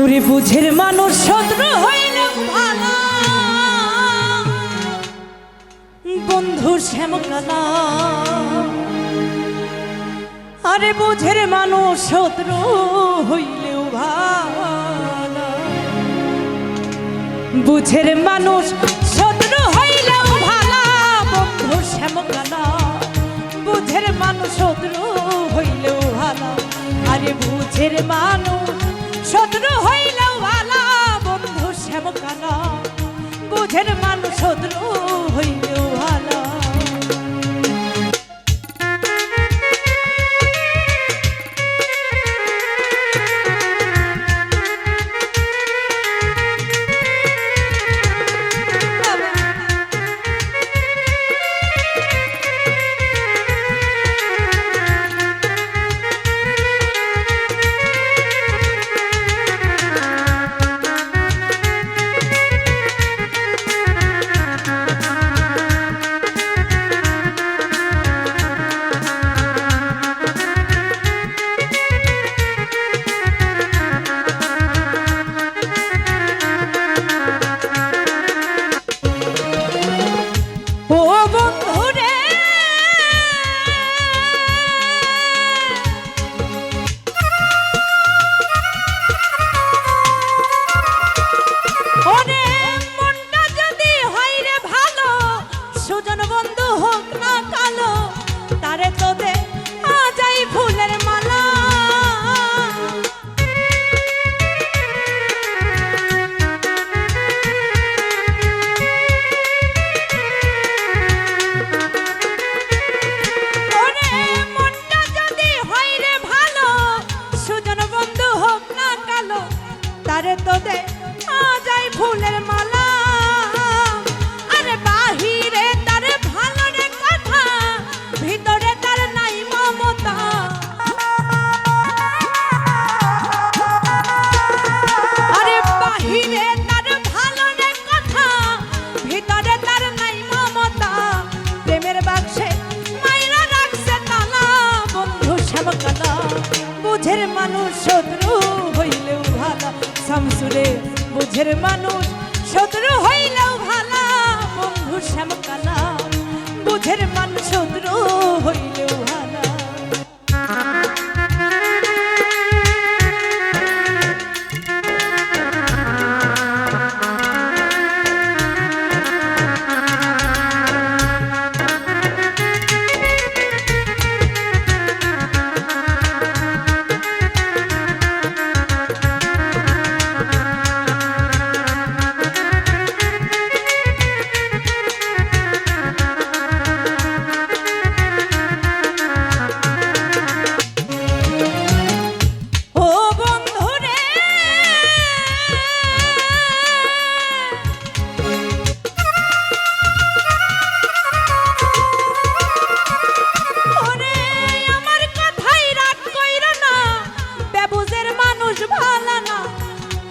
ওরে বুঝের মানুষ শত্রু হইল ভালো, বন্ধু শ্যামকালা। আরে বুঝের মানুষ শত্রু হইলেও ভালো, বুঝের মানুষ শত্রু হইলেও ভালো, বন্ধু শ্যামকালা। বুঝের মানুষ শত্রু হইলেও ভালো, আরে বুঝের মানুষ শত্রু হইলেও ভালো, বন্ধু শ্যামকালা। বুঝের মানুষ শত্রু হইলেও ভালো। তারে তো দে আজাই ফুলের মালা। আরে বাহিরে তার ভালো রে কথা, ভিতরে তার নাই মমতা। আরে বাহিরে তার ভালো রে কথা, ভিতরে তার নাই মমতা। প্রেমের বাক্সে মাইরা রাখছে তালা, বন্ধু শ্যামকালা। বুঝের মানুষ শত্রু হইলেও ভালো, শামসুরে বুঝের মানুষ শত্রু হইলেও ভালো, বন্ধু শ্যামকালা। বুঝের মানুষ শত্রু হইলেও ভালো।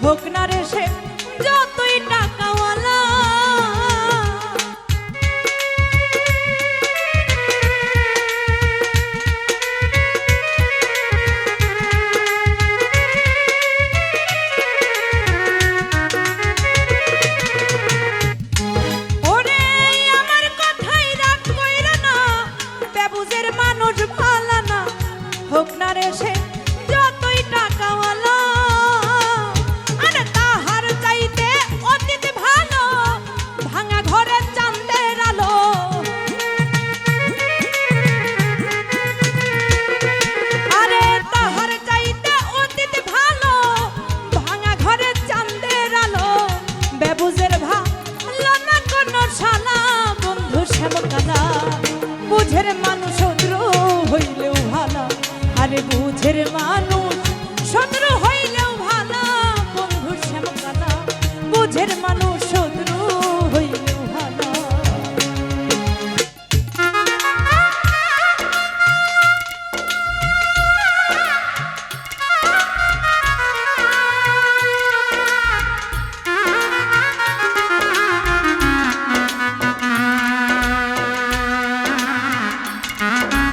হোক না রে সে যতই টাকাওয়ালা, ওরে আমার কথাই রাগ কইরা না, বেবুজের মানুষ ভালো না। হোক না রে সে যতই টাকাওয়ালা, বুঝের মানুষ শত্রু হইলেও ভালো, আরে বুঝের মানুষ শত্রু হইলেও ভালো, বন্ধু শ্যামকালা। বুঝের মানুষ শত্রু হইলেও ভালো। Uh-huh.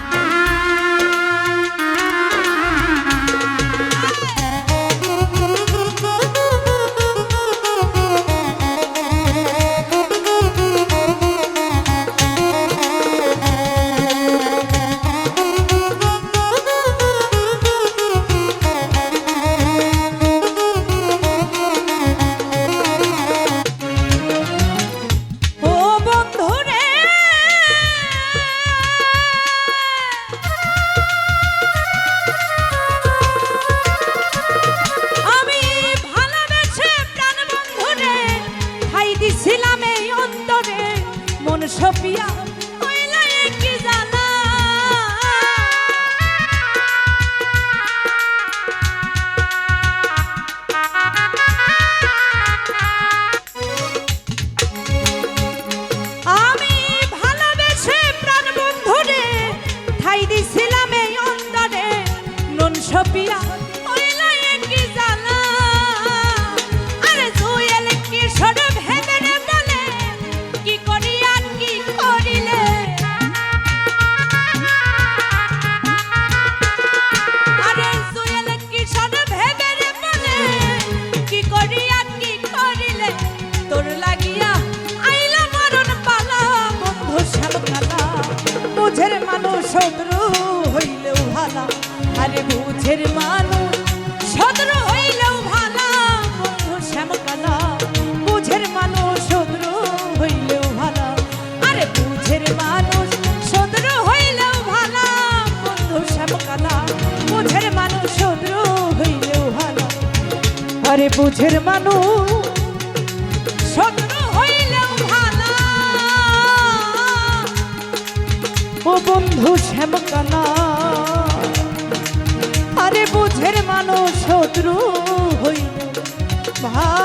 আরে বুঝের মানুষ শত্রু হইলেও ভালা বন্ধু শ্যামকালা বুঝের মানুষ শত্রু হইলেও ভালা আরে বুঝের মানুষ শত্রু হইলেও ভালা বন্ধু শ্যামকালা বুঝের মানুষ শত্রু হইলেও ভালা আরে বুঝের মানুষ শত্রু হইলেও ভালা ও বন্ধু শ্যামকালা আরে বুঝের মানুষ শত্রু হইল ভালা